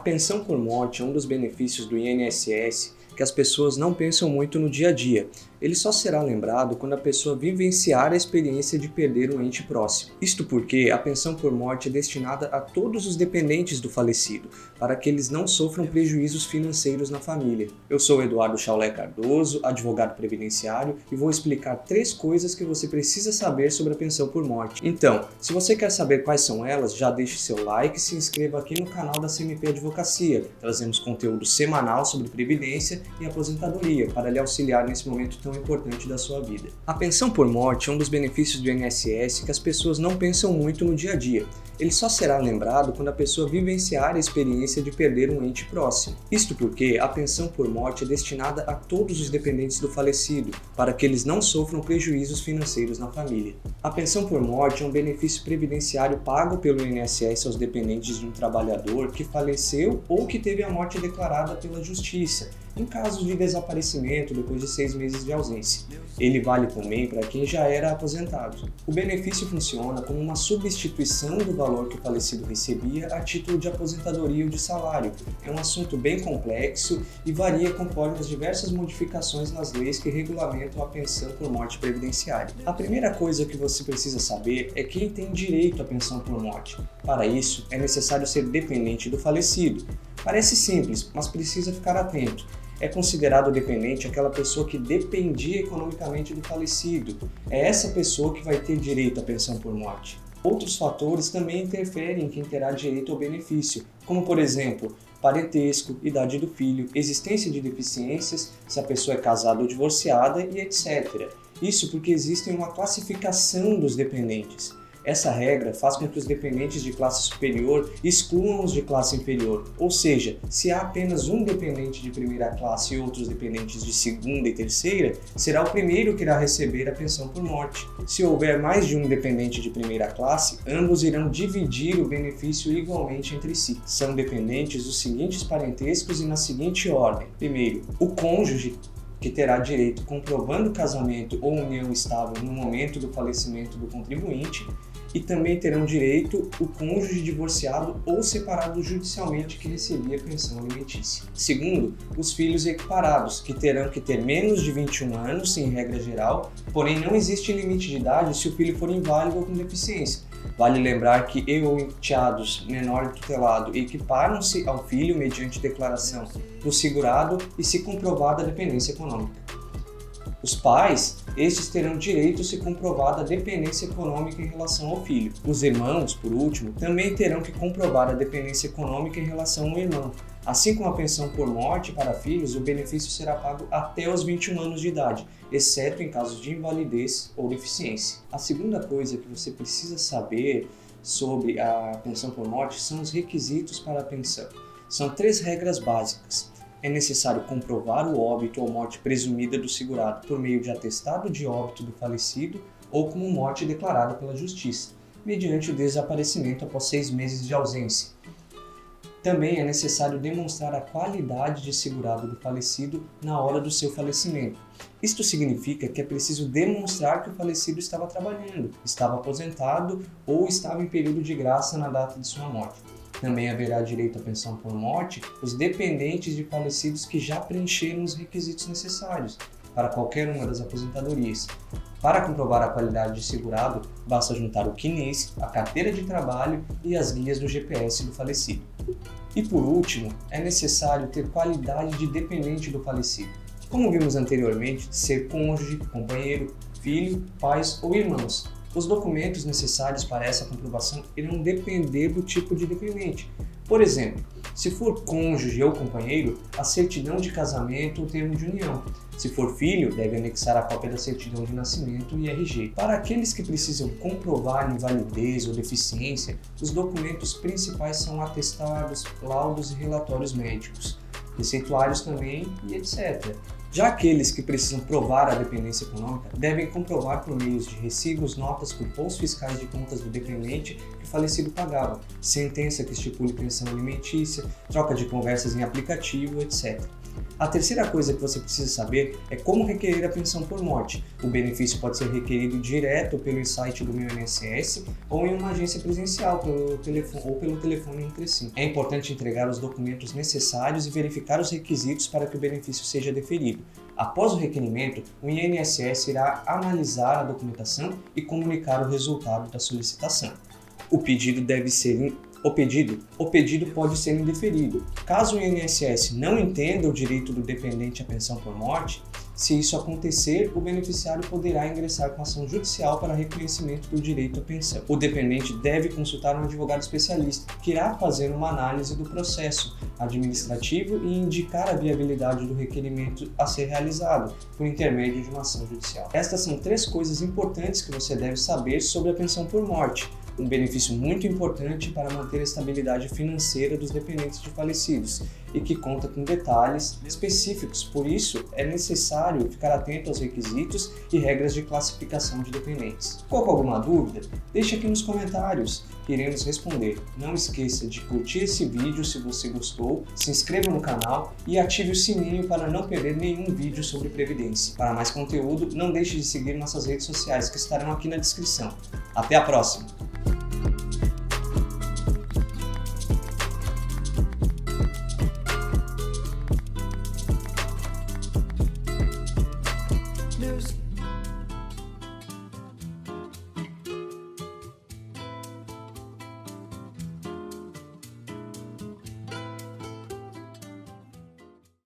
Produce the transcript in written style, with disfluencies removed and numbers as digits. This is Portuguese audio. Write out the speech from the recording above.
A pensão por morte é um dos benefícios do INSS que as pessoas não pensam muito no dia a dia. Ele só será lembrado quando a pessoa vivenciar a experiência de perder um ente próximo. Isto porque a pensão por morte é destinada a todos os dependentes do falecido, para que eles não sofram prejuízos financeiros na família. Eu sou Eduardo Chaulé Cardoso, advogado previdenciário, e vou explicar 3 coisas que você precisa saber sobre a pensão por morte. Então, se você quer saber quais são elas, já deixe seu like e se inscreva aqui no canal da CMP Advocacia. Trazemos conteúdo semanal sobre previdência e aposentadoria para lhe auxiliar nesse momento tão importante da sua vida. A pensão por morte é um dos benefícios do INSS que as pessoas não pensam muito no dia a dia. Ele só será lembrado quando a pessoa vivenciar a experiência de perder um ente próximo. Isto porque a pensão por morte é destinada a todos os dependentes do falecido, para que eles não sofram prejuízos financeiros na família. A pensão por morte é um benefício previdenciário pago pelo INSS aos dependentes de um trabalhador que faleceu ou que teve a morte declarada pela Justiça, em caso de desaparecimento depois de 6 meses de ausência. Ele vale também para quem já era aposentado. O benefício funciona como uma substituição do valor que o falecido recebia a título de aposentadoria ou de salário. É um assunto bem complexo e varia conforme as diversas modificações nas leis que regulamentam a pensão por morte previdenciária. A primeira coisa que você precisa saber é quem tem direito à pensão por morte. Para isso, é necessário ser dependente do falecido. Parece simples, mas precisa ficar atento. É considerado dependente aquela pessoa que dependia economicamente do falecido. É essa pessoa que vai ter direito à pensão por morte. Outros fatores também interferem em quem terá direito ao benefício, como por exemplo, parentesco, idade do filho, existência de deficiências, se a pessoa é casada ou divorciada e etc. Isso porque existe uma classificação dos dependentes. Essa regra faz com que os dependentes de classe superior excluam os de classe inferior, ou seja, se há apenas um dependente de primeira classe e outros dependentes de segunda e terceira, será o primeiro que irá receber a pensão por morte. Se houver mais de um dependente de primeira classe, ambos irão dividir o benefício igualmente entre si. São dependentes dos seguintes parentescos e na seguinte ordem. Primeiro, o cônjuge, que terá direito comprovando casamento ou união estável no momento do falecimento do contribuinte, e também terão direito o cônjuge divorciado ou separado judicialmente que recebia pensão alimentícia. Segundo, os filhos equiparados, que terão que ter menos de 21 anos, em regra geral, porém não existe limite de idade se o filho for inválido ou com deficiência. Vale lembrar que ou enteados menor tutelado equiparam-se ao filho mediante declaração do segurado e se comprovada a dependência econômica. Os pais, estes terão direito se comprovada a dependência econômica em relação ao filho. Os irmãos, por último, também terão que comprovar a dependência econômica em relação ao irmão. Assim como a pensão por morte para filhos, o benefício será pago até os 21 anos de idade, exceto em casos de invalidez ou deficiência. A segunda coisa que você precisa saber sobre a pensão por morte são os requisitos para a pensão. São 3 regras básicas. É necessário comprovar o óbito ou morte presumida do segurado por meio de atestado de óbito do falecido ou como morte declarada pela Justiça, mediante o desaparecimento após 6 meses de ausência. Também é necessário demonstrar a qualidade de segurado do falecido na hora do seu falecimento. Isto significa que é preciso demonstrar que o falecido estava trabalhando, estava aposentado ou estava em período de graça na data de sua morte. Também haverá direito à pensão por morte os dependentes de falecidos que já preencheram os requisitos necessários para qualquer uma das aposentadorias. Para comprovar a qualidade de segurado, basta juntar o CNIS, a carteira de trabalho e as guias do GPS do falecido. E por último, é necessário ter qualidade de dependente do falecido. Como vimos anteriormente, ser cônjuge, companheiro, filho, pais ou irmãos. Os documentos necessários para essa comprovação irão depender do tipo de dependente. Por exemplo, se for cônjuge ou companheiro, a certidão de casamento ou termo de união. Se for filho, deve anexar a cópia da certidão de nascimento e RG. Para aqueles que precisam comprovar invalidez ou deficiência, os documentos principais são atestados, laudos e relatórios médicos, receituários também e etc. Já aqueles que precisam provar a dependência econômica devem comprovar por meio de recibos, notas, cupons fiscais de contas do dependente que o falecido pagava, sentença que estipule pensão alimentícia, troca de conversas em aplicativo, etc. A terceira coisa que você precisa saber é como requerer a pensão por morte. O benefício pode ser requerido direto pelo site do Meu INSS ou em uma agência presencial pelo telefone 135. É importante entregar os documentos necessários e verificar os requisitos para que o benefício seja deferido. Após o requerimento, o INSS irá analisar a documentação e comunicar o resultado da solicitação. O pedido pode ser indeferido. Caso o INSS não entenda o direito do dependente à pensão por morte, se isso acontecer, o beneficiário poderá ingressar com ação judicial para reconhecimento do direito à pensão. O dependente deve consultar um advogado especialista, que irá fazer uma análise do processo administrativo e indicar a viabilidade do requerimento a ser realizado por intermédio de uma ação judicial. Estas são 3 coisas importantes que você deve saber sobre a pensão por morte. Um benefício muito importante para manter a estabilidade financeira dos dependentes de falecidos e que conta com detalhes específicos, por isso é necessário ficar atento aos requisitos e regras de classificação de dependentes. Ficou com alguma dúvida? Deixe aqui nos comentários, que iremos responder. Não esqueça de curtir esse vídeo se você gostou, se inscreva no canal e ative o sininho para não perder nenhum vídeo sobre previdência. Para mais conteúdo, não deixe de seguir nossas redes sociais que estarão aqui na descrição. Até a próxima!